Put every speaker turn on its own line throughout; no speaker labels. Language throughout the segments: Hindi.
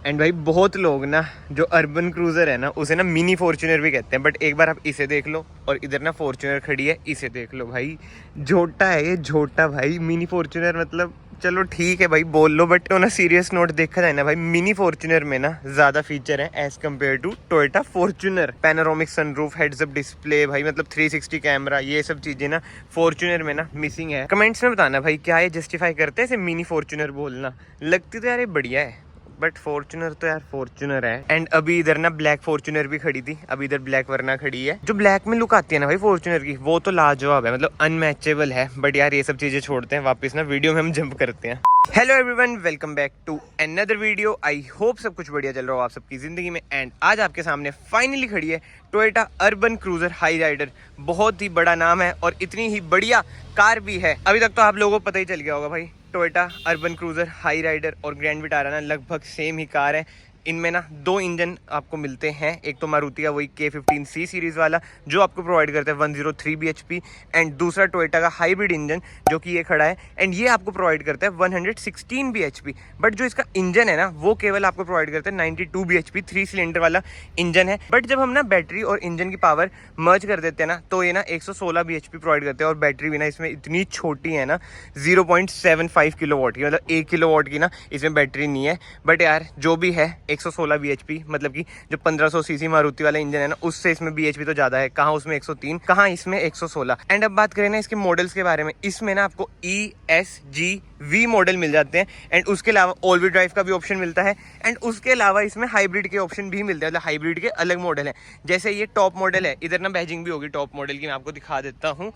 एंड भाई बहुत लोग ना जो अर्बन क्रूजर है ना उसे ना मिनी फॉर्च्यूनर भी कहते हैं, बट एक बार आप इसे देख लो और इधर ना फॉर्च्यूनर खड़ी है, इसे देख लो भाई, झोटा है ये, झोटा भाई। मिनी फॉर्च्यूनर मतलब चलो ठीक है भाई बोल लो, बट तो ना सीरियस नोट देखा जाए ना भाई, मिनी फॉर्च्यूनर में ना ज्यादा फीचर है as compare to Toyota Fortuner. Panoramic sunroof, heads up display भाई, मतलब 360 कैमरा, ये सब चीजें ना फॉर्च्यूनर में ना मिसिंग है। कमेंट्स में बताना भाई क्या ये जस्टिफाई करते हैं इसे मिनी फॉर्च्यूनर बोलना। लगती तो यार ये बढ़िया है, बट फॉर्च्यूनर तो यार फॉर्च्यूनर है। एंड अभी इधर ना ब्लैक फॉर्च्यूनर भी खड़ी थी, अभी इधर ब्लैक वरना खड़ी है। जो ब्लैक में लुक आती है ना भाई फॉर्च्यूनर की, वो तो लाजवाब है, मतलब अनमैचेबल है। बट यार ये सब चीजें छोड़ते हैं, वापस ना वीडियो में हम जंप करते हैं। Hello everyone, welcome back to another video. I hope सब कुछ बढ़िया चल रहा हो आप सबकी जिंदगी में। एंड आज आपके सामने फाइनली खड़ी है Toyota Urban Cruiser Hyryder. बहुत ही बड़ा नाम है और इतनी ही बढ़िया कार भी है। अभी तक तो आप लोगों को पता ही चल गया होगा भाई, Toyota Urban Cruiser Hyryder और ग्रैंड विटारा ना लगभग सेम ही कार है। इनमें ना दो इंजन आपको मिलते हैं, एक तो मारुति का वही K15C सीरीज वाला जो आपको प्रोवाइड करता है 103 bhp, एंड दूसरा टोयोटा का हाइब्रिड इंजन जो कि ये खड़ा है, एंड ये आपको प्रोवाइड करता है 116 bhp। बट जो इसका इंजन है ना वो केवल आपको प्रोवाइड करता है 92 bhp, 3 सिलेंडर वाला इंजन है। बट जब हम ना बैटरी और इंजन की पावर मर्ज कर देते हैं ना तो ये ना 116 bhp प्रोवाइड करते हैं। और बैटरी भी ना इसमें इतनी छोटी है ना, 0.75 किलोवाट की, मतलब 1 किलोवाट की ना इसमें बैटरी नहीं है। बट यार जो भी है 116 bhp, मतलब कि जो 1500 सीसी मारुति वाला इंजन है ना उससे इसमें bhp तो ज्यादा है। कहाँ उसमें 103, कहाँ इसमें 116। एंड अब बात करें ना इसके मॉडल्स के बारे में, इसमें ना आपको ESG-V मॉडल मिल जाते हैं, एंड उसके अलावा ऑल व्हील ड्राइव का भी ऑप्शन मिलता है, एंड उसके अलावा इसमें हाइब्रिड के ऑप्शन भी मिलते हैं, मतलब हाइब्रिड के अलग मॉडल है। जैसे ये टॉप मॉडल है, इधर ना बैजिंग भी होगी टॉप मॉडल की, मैं आपको दिखा देता हूँ।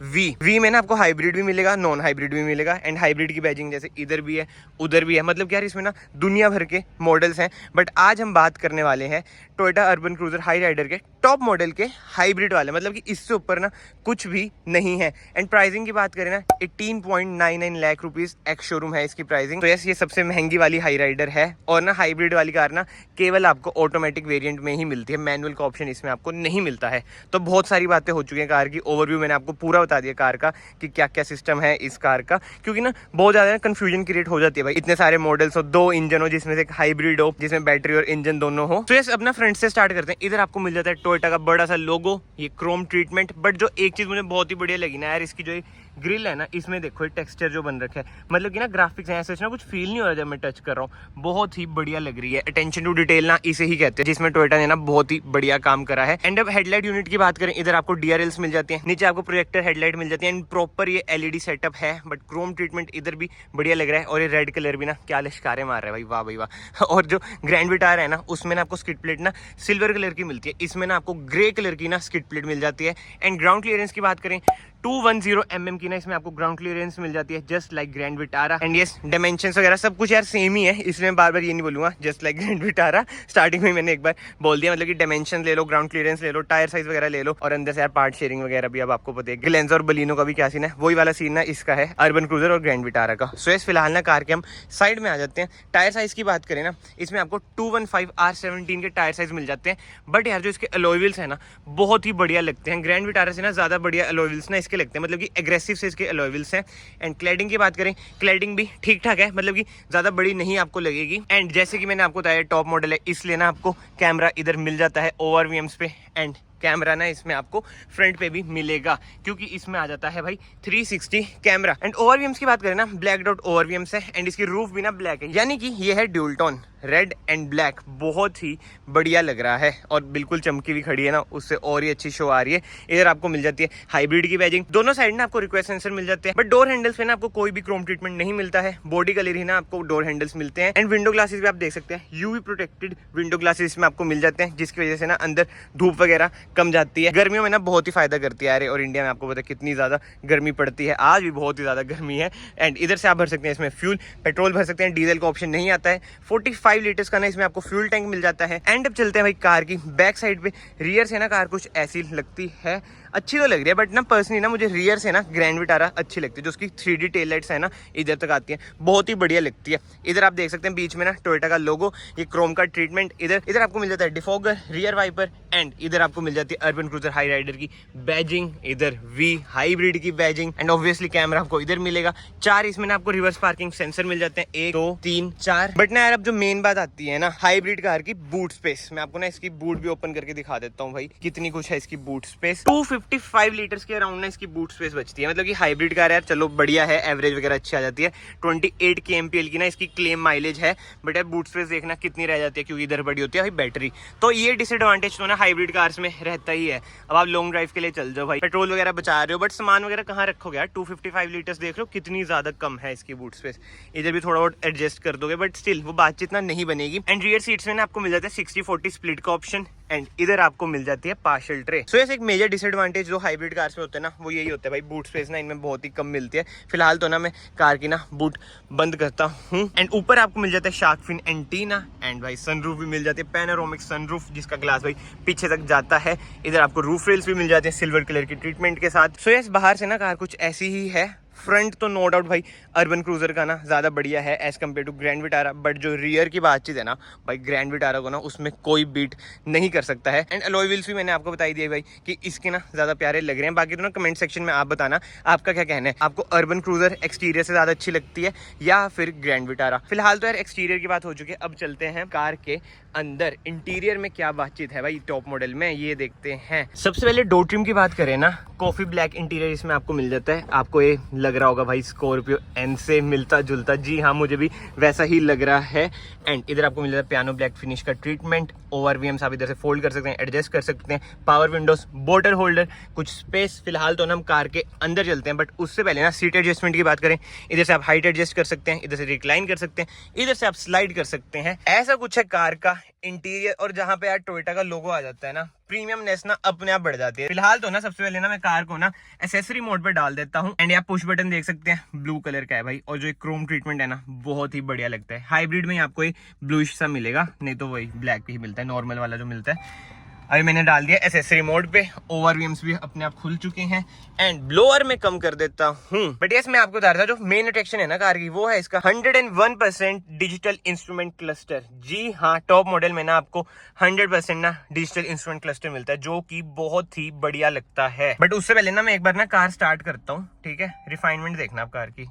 वी में ना आपको हाइब्रिड भी मिलेगा, नॉन हाइब्रिड भी मिलेगा, एंड हाइब्रिड की बैजिंग जैसे इधर भी है उधर भी है। मतलब कि यार इसमें ना दुनिया भर के मॉडल्स हैं। बट आज हम बात करने वाले हैं Toyota Urban Cruiser Hyryder के टॉप मॉडल के हाइब्रिड वाले, मतलब कि इससे ऊपर ना कुछ भी नहीं है। एंड प्राइसिंग की बात करें ना 18.99 लाख रुपीस एक्स शोरूम है इसकी प्राइसिंग। तो यस, ये सबसे महंगी वाली हाई राइडर है। और ना हाइब्रिड वाली कार ना केवल आपको ऑटोमेटिक वेरिएंट में ही मिलती है, मैनुअल का ऑप्शन इसमें आपको नहीं मिलता है। तो बहुत सारी बातें हो चुकी हैं कार की, ओवरव्यू मैंने आपको पूरा बता दिया कार का कि क्या क्या सिस्टम है इस कार का, क्योंकि ना बहुत ज्यादा कंफ्यूजन क्रिएट हो जाती है भाई, इतने सारे मॉडल्स हो, दो इंजन हो जिसमें से एक हाइब्रिड हो जिसमें बैटरी और इंजन दोनों हो। तो यस, अपना फ्रंट से स्टार्ट करते हैं। इधर आपको मिल जाता है टोयोटा का बड़ा सा लोगो, ये क्रोम ट्रीटमेंट। बट जो एक चीज मुझे बहुत ही बढ़िया लगी ना यार, इसकी जो ग्रिल है ना, इसमें देखो ये टेक्सचर जो बन रखा है, मतलब कि ना ग्राफिक्स है ऐसे ना कुछ फील नहीं हो रहा जब मैं टच कर रहा हूँ, बहुत ही बढ़िया लग रही है। अटेंशन टू डिटेल ना इसे ही कहते हैं, जिसमें टोयोटा ने ना बहुत ही बढ़िया काम करा है। एंड अब हेडलाइट यूनिट की बात करें, इधर आपको DRLs मिल जाती है, नीचे आपको प्रोजेक्टर हेडलाइट मिल जाती है, एंड प्रॉपर ये LED सेटअप है। बट क्रोम ट्रीटमेंट इधर भी बढ़िया लग रहा है, और ये रेड कलर भी ना क्या लश्कारे मार रहा है भाई, वाह भाई वाह। और जो ग्रैंड विटारा है ना उसमें ना आपको स्किड प्लेट ना सिल्वर कलर की मिलती है, इसमें ना आपको ग्रे कलर की ना स्किड प्लेट मिल जाती है। एंड ग्राउंड क्लियरेंस की बात करें 210 mm की ना इसमें आपको ग्राउंड क्लियरेंस मिल जाती है, just like grand Vitara. And yes, dimensions वगैरह सब कुछ यार सेम ही है, इसमें बार बार ये नहीं बोलूंगा just like grand Vitara, starting में मैंने एक बार बोल दिया। मतलब कि डायमेंशन ले लो, ग्राउंड क्लियरेंस ले लो, टायर साइज वगैरह ले लो, और अंदर से यार पार्ट शेयरिंग वगैरह भी अब आपको पता है। ग्लेंजो और बलिनो का भी क्या सीन है, वही वाला सीन ना इसका है अर्बन क्रूजर और ग्रैंड विटारा का। सो यस, फिलहाल ना कार के हम साइड में आ जाते हैं। टायर साइज की बात करें ना, इसमें आपको 215 R17 के टायर साइज मिल जाते हैं। बट यार जो इसके अलॉय व्हील्स है ना बहुत ही बढ़िया लगते हैं, ग्रैंड विटारा से ना ज्यादा बढ़िया अलॉय व्हील्स ना इसके लगते हैं, मतलब कि एग्रेसिव से इसके अलॉय व्हील्स हैं। एंड क्लैडिंग की बात करें, क्लैडिंग भी ठीक ठाक है, मतलब कि ज्यादा बड़ी नहीं आपको लगेगी। एंड जैसे कि मैंने आपको बताया टॉप मॉडल है, इसलिए ना आपको कैमरा इधर मिल जाता है ORVMs पे, एंड कैमरा ना इसमें आपको फ्रंट पे भी मिलेगा क्योंकि इसमें आ जाता है भाई 360 कैमरा। एंड ORVMs की बात करें ना, ब्लैक डॉट ORVMs है, एंड इसकी रूफ भी ना ब्लैक है, यानी कि ये है dual tone red and black, बहुत ही बढ़िया लग रहा है। और बिल्कुल चमकी भी खड़ी है ना, उससे और ही अच्छी शो आ रही है। इधर आपको मिल जाती है हाइब्रिड की बैजिंग, दोनों साइड ना आपको रिक्वेस्ट सेंसर मिल जाते हैं। बट डोर हैंडल्स पे ना आपको कोई भी क्रोम ट्रीटमेंट नहीं मिलता है, बॉडी कलर ही ना आपको डोर हैंडल्स मिलते हैं। एंड विंडो ग्लासेस भी आप देख सकते हैं, UV प्रोटेक्टेड विंडो ग्लासेस में आपको मिल जाते हैं, जिसकी वजह से ना अंदर धूप वगैरह कम जाती है। गर्मियों में ना बहुत ही फायदा करती है यार, और इंडिया में आपको पता है कितनी ज्यादा गर्मी पड़ती है, आज भी बहुत ही ज्यादा गर्मी है। एंड इधर से आप भर सकते हैं इसमें फ्यूल, पेट्रोल भर सकते हैं, डीजल का ऑप्शन नहीं आता है। 45 लीटर्स का ना इसमें आपको फ्यूल टैंक मिल जाता है। एंड अब चलते हैं भाई कार की बैक साइड पे। रियर से ना कार कुछ ऐसी लगती है, अच्छी तो लग रही है, बट ना पर्सनली ना मुझे रियर से ना ग्रैंड विटारा अच्छी लगती है, जो उसकी 3D टेल लाइट्स है ना इधर तक आती है, बहुत ही बढ़िया लगती है। इधर आप देख सकते हैं बीच में ना टोयोटा का लोगो, ये क्रोम का ट्रीटमेंट, इधर आपको मिल जाता है डिफॉगर, रियर वाइपर, एंड इधर आपको मिल जाती है अर्बन क्रूजर हाई राइडर की बैजिंग, इधर V हाइब्रिड की बैजिंग, एंड ऑब्वियसली कैमरा आपको इधर मिलेगा। 4 इसमें ना आपको रिवर्स पार्किंग सेंसर मिल जाते हैं, 1 2 3 4। बट ना यार अब जो मेन बात आती है ना हाइब्रिड कार की बूट स्पेस। मैं आपको ना इसकी बूट भी ओपन करके दिखा देता हूँ भाई, कितनी कुछ है इसकी बूट स्पेस। 255 लीटर्स के अराउंड ना इसकी बूट स्पेस बचती है। मतलब कि हाइब्रिड कार यार चलो बढ़िया है, एवरेज वगैरह अच्छी आ जाती है। 28 kmpl की ना इसकी क्लेम माइलेज है, बट यार बूट स्पेस देखना कितनी रह जाती है, क्योंकि इधर बड़ी होती है भाई बैटरी। तो ये डिसएडवांटेज तो ना हाइब्रिड कार्स में रहता ही है। अब आप लॉन्ग ड्राइव के लिए चल जाओ भाई, पेट्रोल वगैरह बचा रहे हो, बट सामान वगैरह कहाँ रखोगे यार। 255 लीटर्स देख रहे हो कितनी ज्यादा कम है इसकी बूट स्पेस। इधर भी थोड़ा बहुत एडजस्ट कर दोगे, बट स्टिल वो बातचीत ना नहीं बनेगी। एंड रियर सीट्स में ना आपको मिल जाता है 60-40 स्प्लिट का ऑप्शन, एंड इधर आपको मिल जाती है पार्शियल ट्रे। सो एक मेजर डिसएडवांटेज जो हाइब्रिड कार्स में होते हैं ना, वो यही होता है भाई, बूट स्पेस ना इनमें बहुत ही कम मिलती है। फिलहाल तो ना मैं कार की ना बूट बंद करता हूँ। एंड ऊपर आपको मिल जाता है शार्क फिन एंटीना, एंड भाई सनरूफ भी मिल जाती है, पैनोरामिक सनरूफ जिसका ग्लास भाई पीछे तक जाता है। इधर आपको रूफ रेल्स भी मिल जाते हैं सिल्वर कलर की ट्रीटमेंट के साथ। सो यस बाहर से ना कार कुछ ऐसी ही है। फ्रंट तो नो डाउट भाई अर्बन क्रूजर का ना ज़्यादा बढ़िया है as compare to Grand Vitara, but जो रियर की बातचीत है ना भाई, ग्रैंड विटारा को ना उसमें कोई बीट नहीं कर सकता है। एंड अलॉय व्हील्स भी मैंने आपको बताई दिया भाई कि इसके ना ज़्यादा प्यारे लग रहे हैं। बाकी तो ना कमेंट सेक्शन में आप बताना आपका क्या कहना है, आपको अर्बन क्रूजर एक्सटीरियर से ज़्यादा अच्छी लगती है या फिर ग्रैंड विटारा। फिलहाल तो यार एक्सटीरियर की बात हो चुकी है, अब चलते हैं कार के अंदर। इंटीरियर में क्या बातचीत है भाई टॉप मॉडल में, ये देखते हैं। सबसे पहले डोर ट्रिम की बात करें ना, कॉफी ब्लैक इंटीरियर इसमें आपको मिल जाता है। आपको ये लग रहा होगा भाई स्कॉर्पियो एन से मिलता जुलता, जी हाँ मुझे भी वैसा ही लग रहा है। एंड इधर आपको मिल जाता है पियानो ब्लैक फिनिश का ट्रीटमेंट। ओवरवीएम्स आप इधर से फोल्ड कर सकते हैं, एडजस्ट कर सकते हैं। पावर विंडोज, बोटल होल्डर, कुछ स्पेस। फिलहाल तो ना हम कार के अंदर चलते हैं, बट उससे पहले ना सीट एडजस्टमेंट की बात करें, इधर से आप हाइट एडजस्ट कर सकते हैं, इधर से रिक्लाइन कर सकते हैं, इधर से आप स्लाइड कर सकते हैं। ऐसा कुछ है कार का इंटीरियर। और जहां पे यार टोयोटा का लोगो आ जाता है ना, प्रीमियमनेस ना अपने आप बढ़ जाती है। फिलहाल तो ना सबसे पहले ना मैं कार को ना एसेसरी मोड पे डाल देता हूँ। एंड आप पुश बटन देख सकते हैं, ब्लू कलर का है भाई, और जो एक क्रोम ट्रीटमेंट है ना बहुत ही बढ़िया लगता है। हाइब्रिड में आपको एक ब्लूइश सा मिलेगा, नहीं तो वही ब्लैक ही मिलता है, नॉर्मल वाला जो मिलता है। अभी मैंने डाल दिया एसेसरी मोड पे, ओवरवीएम्स भी अपने आप खुल चुके हैं। एंड ब्लोअर में कम कर देता हूँ। बट यस मैं आपको बता रहा था, जो मेन अट्रैक्शन है ना कार की, वो है इसका 101% डिजिटल इंस्ट्रूमेंट क्लस्टर। जी हाँ, टॉप मॉडल में ना आपको 100% ना डिजिटल इंस्ट्रूमेंट क्लस्टर मिलता है, जो कि बहुत ही बढ़िया लगता है। बट उससे पहले ना मैं एक बार ना कार स्टार्ट करता हूँ, ठीक है। रिफाइनमेंट देखना आप कार की,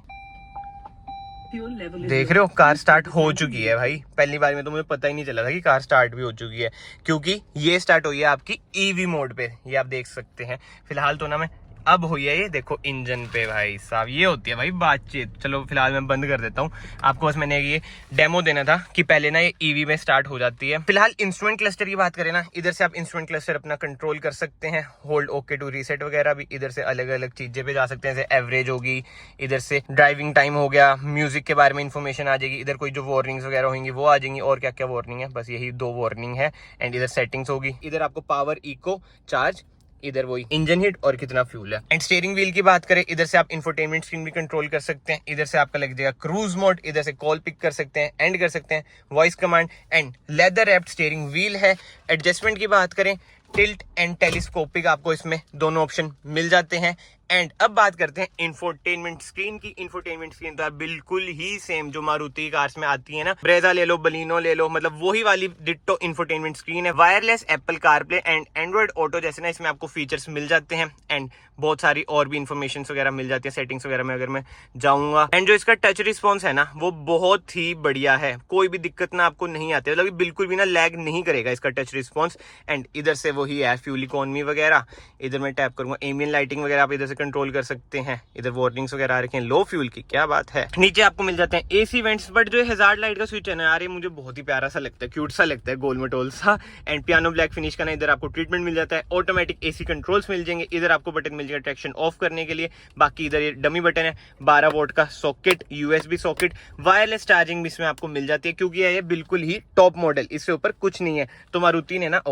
देख रहे हो कार स्टार्ट हो चुकी है भाई। पहली बार में तो मुझे पता ही नहीं चला था कि कार स्टार्ट भी हो चुकी है, क्योंकि ये स्टार्ट हुई है आपकी ईवी मोड पे, ये आप देख सकते हैं। फिलहाल तो ना मैं अब हुई है, ये देखो इंजन पे भाई साहब, ये होती है भाई बातचीत। चलो फिलहाल मैं बंद कर देता हूँ, आपको बस मैंने ये डेमो देना था कि पहले ना ये ईवी में स्टार्ट हो जाती है। फिलहाल इंस्ट्रूमेंट क्लस्टर की बात करें ना, इधर से आप इंस्ट्रूमेंट क्लस्टर अपना कंट्रोल कर सकते हैं, होल्ड ओके टू रीसेट वगैरह भी। इधर से अलग अलग चीजें पे जा सकते हैं, जैसे एवरेज होगी, इधर से ड्राइविंग टाइम हो गया, म्यूजिक के बारे में इन्फॉर्मेशन आ जाएगी, इधर कोई जो वार्निंग्स वगैरह होंगी वो आ जाएंगी। और क्या क्या वार्निंग है, बस यही 2 वार्निंग है। एंड इधर सेटिंग्स होगी, इधर आपको पावर, इको, चार्ज, इधर वही इंजन हिट और कितना फ्यूल है। एंड स्टीयरिंग व्हील की बात करें, इधर से आप इंफोटेनमेंट स्क्रीन भी कंट्रोल कर सकते हैं। इधर से आपका लग जाएगा क्रूज मोड, इधर से कॉल पिक कर सकते हैं, एंड कर सकते हैं, voice command. And leather wrapped steering wheel है। एडजस्टमेंट की बात करें, टिल्ट एंड टेलीस्कोपिक आपको इसमें दोनों ऑप्शन मिल जाते हैं। एंड अब बात करते हैं इंफोटेनमेंट स्क्रीन की। इंफोटेनमेंट स्क्रीन तो बिल्कुल ही सेम जो मारुति कार्स में आती है ना, ब्रेजा ले लो, बलिनो ले लो, मतलब वही वाली डिट्टो इंफोटेनमेंट स्क्रीन है। Wireless Apple CarPlay and Android auto जैसे ना इसमें आपको फीचर्स मिल जाते हैं। एंड बहुत सारी और भी इन्फॉर्मेशन वगैरह मिल जाती है सेटिंग्स वगैरह में अगर मैं जाऊंगा। एंड जो इसका टच रिस्पॉन्स है ना, वो बहुत ही बढ़िया है, कोई भी दिक्कत ना आपको नहीं आती, मतलब बिल्कुल भी ना लैग नहीं करेगा इसका टच रिस्पॉन्स। एंड इधर से वही है फ्यूल इकोनॉमी वगैरह, इधर मैं टैप करूंगा, एम्बिएंट लाइटिंग वगैरह आप इधर से कंट्रोल कर सकते हैं। इधर वार्निंग्स वगैरह आ रखे हैं लो फ्यूल की, क्या बात है। नीचे आपको मिल जाते हैं एसी वेंट्स। बट जो हैजार्ड लाइट का स्विच है ना यार, ये मुझे बहुत ही प्यारा सा लगता है, क्यूट सा लगता है, गोल मटोल सा। एंड पियानो ब्लैक फिनिश का ना इधर आपको ट्रीटमेंट मिल जाता है। ऑटोमेटिक एसी कंट्रोल्स मिल जाएंगे, इधर आपको बटन मिल जाएगा ट्रैक्शन ऑफ करने के लिए। बाकी इधर ये डमी बटन है, 12 वोल्ट का socket, USB socket, wireless charging भी इसमें आपको मिल जाती है, क्योंकि ये बिल्कुल ही टॉप मॉडल, इससे ऊपर कुछ नहीं है। तो मारुति ने ना,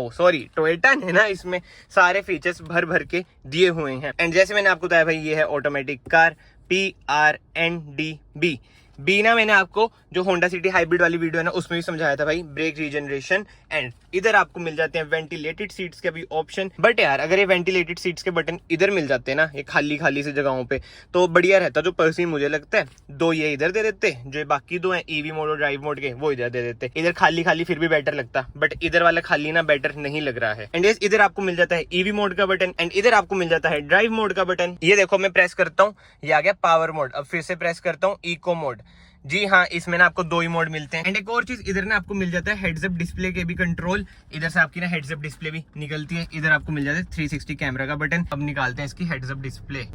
टोयोटा ने ना इसमें सारे फीचर्स भर भर के दिए हुए हैं। एंड जैसे मैंने आपको बताया भाई, ये है ऑटोमेटिक कार, PRNDB। बी ना मैंने आपको जो होंडा सिटी हाइब्रिड वाली वीडियो है ना, उसमें भी समझाया था भाई, ब्रेक रीजनरेशन। एंड इधर आपको मिल जाते हैं वेंटिलेटेड सीट्स के भी ऑप्शन। बट यार अगर ये वेंटिलेटेड सीट्स के बटन इधर मिल जाते हैं ना, ये खाली खाली से जगहों पे, तो बढ़िया रहता। जो पर्सनली मुझे लगता है, 2 ये इधर दे देते, जो बाकी 2 हैं ईवी मोड और ड्राइव मोड के, वो इधर दे देते। इधर खाली खाली फिर भी बेटर लगता, बट इधर वाला खाली ना बेटर नहीं लग रहा है। एंड इधर आपको मिल जाता है ईवी मोड का बटन, एंड इधर आपको मिल जाता है ड्राइव मोड का बटन। ये देखो मैं प्रेस करता हूँ, ये आ गया पावर मोड। अब फिर से प्रेस करता हूँ इको मोड, जी हाँ, इसमें ना आपको 2 ही मोड मिलते हैं। एंड एक और चीज, इधर ना आपको मिल जाता है हेड्स अप डिस्प्ले के भी कंट्रोल। इधर से आपकी ना हेड्स अप डिस्प्ले भी निकलती है। इधर आपको मिल जाता है 360 कैमरा का बटन। अब निकालते हैं इसकी हेड्स अप डिस्प्ले।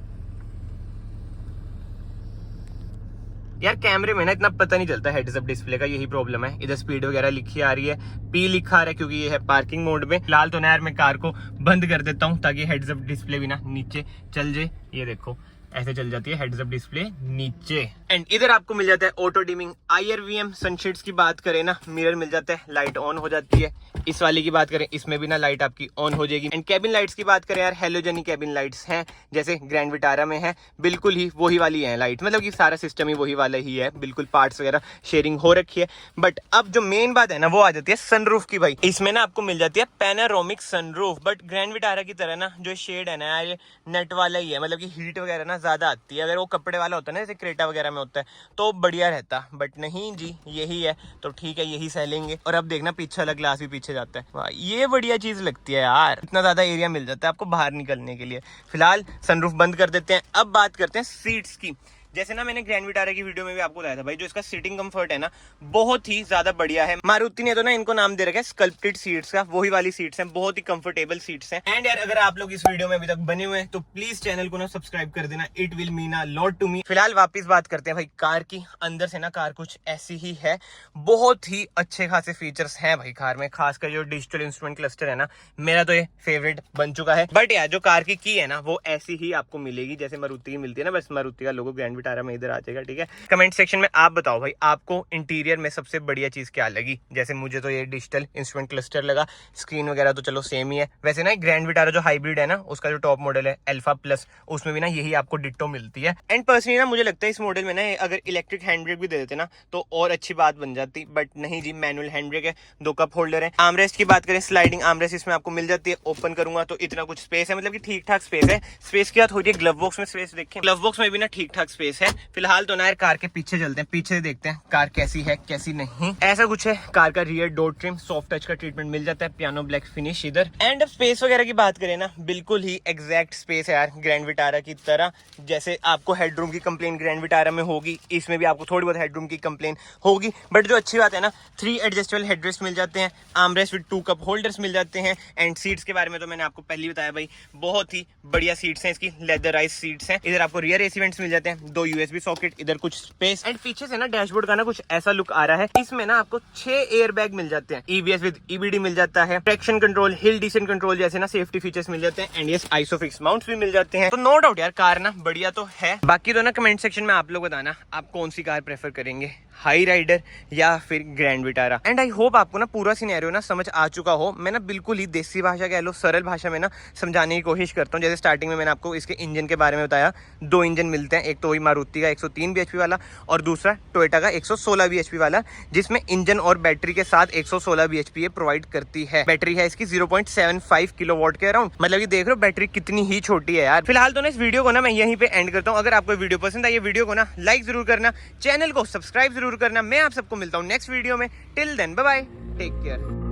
यार कैमरे में ना इतना पता नहीं चलता हेड्स अप डिस्प्ले का, यही प्रॉब्लम है। इधर स्पीड वगैरह लिखी आ रही है, पी लिखा आ रहा है क्योंकि ये है पार्किंग मोड में। फिलहाल तो ना यार मैं कार को बंद कर देता हूँ ताकि हेड्स अप डिस्प्ले भी ना नीचे चल जाए। ये देखो ऐसे चल जाती है हेड्स अप डिस्प्ले नीचे। एंड इधर आपको मिल जाता है ऑटो डिमिंग, IRVM। सनशेड्स की बात करें ना, मिरर मिल जाता है, लाइट ऑन हो जाती है। इस वाली की बात करें, इसमें भी ना लाइट आपकी ऑन हो जाएगी। एंड कैबिन लाइट्स की बात करें यार, हेलोजनी कैबिन लाइट्स हैं जैसे ग्रैंड विटारा में है, बिल्कुल ही वही वाली है लाइट। मतलब कि सारा सिस्टम ही वही वाला ही है, बिल्कुल पार्ट्स वगैरह शेयरिंग हो रखी है। बट अब जो मेन बात है ना वो आ जाती है सनरूफ की। भाई इसमें ना आपको मिल जाती है panoramic sunroof. But grand Vitara की तरह ना जो शेड है ना यार, ये नेट वाला ही है। मतलब कि हीट वगैरह ना ज्यादा आती है। अगर वो कपड़े वाला होता है ना जैसे क्रेटा वगैरह में होता है तो बढ़िया रहता, बट नहीं जी, यही है तो ठीक है, यही सह लेंगे। और अब देखना पीछे वाला ग्लास भी पीछे जाता है। वाह, ये बढ़िया चीज लगती है यार, इतना ज्यादा एरिया मिल जाता है आपको बाहर निकलने के लिए। फिलहाल सनरूफ बंद कर देते हैं। अब बात करते हैं सीट्स की। जैसे ना मैंने ग्रैंड विटारा की वीडियो में भी आपको बताया था भाई, जो इसका सीटिंग कंफर्ट है ना बहुत ही ज्यादा बढ़िया है। मारुति ने तो ना इनको नाम दे रखा है स्कल्प्टेड सीट्स का, वही वाली सीट्स हैं, बहुत ही कंफर्टेबल सीट्स हैं। एंड यार अगर आप लोग इस वीडियो में अभी तक बने हुए हैं तो प्लीज चैनल को ना सब्सक्राइब कर देना, it will mean a lot to me. फिलहाल वापस बात करते हैं भाई कार की। अंदर से ना कार कुछ ऐसी ही है, बहुत ही अच्छे खासे फीचर्स हैं भाई कार में। खासकर जो डिजिटल इंस्ट्रूमेंट क्लस्टर है ना, मेरा तो ये फेवरेट बन चुका है। बट यार जो कार की है ना वो ऐसी ही आपको मिलेगी जैसे मारुति की मिलती है ना, बस मारुति का लोगो ग्रैंड विटारा में इधर आ जाएगा। ठीक है, कमेंट सेक्शन में आप बताओ भाई आपको इंटीरियर में सबसे बढ़िया चीज क्या लगी। जैसे मुझे तो ये डिजिटल इंस्ट्रूमेंट क्लस्टर लगा, स्क्रीन वगैरह तो चलो सेम ही है। वैसे ना ग्रैंड विटारा जो हाइब्रिड है ना, उसका जो टॉप मॉडल है अल्फा प्लस, उसमें भी ना यही आपको डिट्टो मिलती है। एंड पर्सनली ना मुझे लगता है इस मॉडल में ना अगर इलेक्ट्रिक हैंड ब्रेक भी दे देते ना तो और अच्छी बात बन जाती, बट नहीं जी, मैनुअल हैंड ब्रेक है। 2 कप होल्डर है। आर्मरेस्ट की बात करें, स्लाइडिंग आर्मरेस्ट इसमें आपको मिल जाती है। ओपन करूंगा तो इतना कुछ स्पेस है, मतलब कि ठीक ठाक स्पेस है। स्पेस की बात हो रही है, ग्लव बॉक्स में स्पेस देखें, ग्लव बॉक्स में भी ना ठीक ठाक स्पेस है। फिलहाल तो ना यार कार के पीछे चलते हैं, पीछे देखते हैं कार कैसी है कैसी नहीं। ऐसा कुछ है कार का rear door trim, soft touch का ट्रीटमेंट मिल जाता है, पियानो ब्लैक फिनिश इधर। एंड स्पेस वगैरह की बात करें ना, बिल्कुल ही एग्जैक्ट स्पेस है यार ग्रैंड विटारा की तरह। जैसे आपको हेडरूम की कंप्लेन ग्रैंड विटारा में होगी, इसमें भी आपको थोड़ी बहुत हेडरूम की कंप्लेन होगी। बट जो अच्छी बात है ना, 3 एडजस्टेबल हेडरेस्ट मिल जाते हैं, आर्मरेस्ट विद 2 कप होल्डर्स मिल जाते हैं। एंड सीट्स के बारे में तो मैंने आपको पहले ही बताया भाई, बहुत ही बढ़िया सीट्स हैं इसकी, लेदराइज सीट्स हैं। इधर आपको रियर एसी वेंट्स मिल जाते हैं, 2 USB सॉकेट, इधर कुछ स्पेस। एंड पीछे से ना डैशबोर्ड का ना कुछ ऐसा लुक आ रहा है। इसमें ना आपको 6 एयर बैग मिल जाते हैं, EBS विद EBD मिल जाता है, traction control, hill descent control जैसे ना सेफ्टी फीचर्स मिल जाते हैं। एंड यस, आइसोफिक्स माउंट्स भी मिल जाते हैं। तो नो डाउट यार कार ना बढ़िया तो है। बाकी तो ना कमेंट सेक्शन में आप लोग बताना आप कौन सी कार प्रेफर करेंगे, हाई राइडर या फिर grand Vitara. And I hope आपको ना पूरा सिनेरियो ना समझ आ चुका हो। मैं ना बिल्कुल ही देसी भाषा कह लो, सरल भाषा में ना समझाने की कोशिश करता हूँ। जैसे स्टार्टिंग में मैंने आपको इसके इंजन के बारे में बताया, 2 इंजन मिलते हैं, एक तो वही मारुति का 103 bhp वाला और दूसरा टोयोटा का 116 bhp वाला, जिसमें इंजन और बैटरी के साथ 116 bhp ये प्रोवाइड करती है। बैटरी है इसकी 0.75 किलोवाट के अराउंड, मतलब कि देख रहे हो बैटरी कितनी ही छोटी है यार। फिलहाल तो ना इस वीडियो को ना मैं यहीं पे एंड करता हूँ। अगर आपको वीडियो पसंद आई, ये वीडियो को ना लाइक जरूर करना, चैनल को सब्सक्राइब जरूर करना। मैं आप सबको मिलता हूँ नेक्स्ट वीडियो में। Till then bye bye, take care.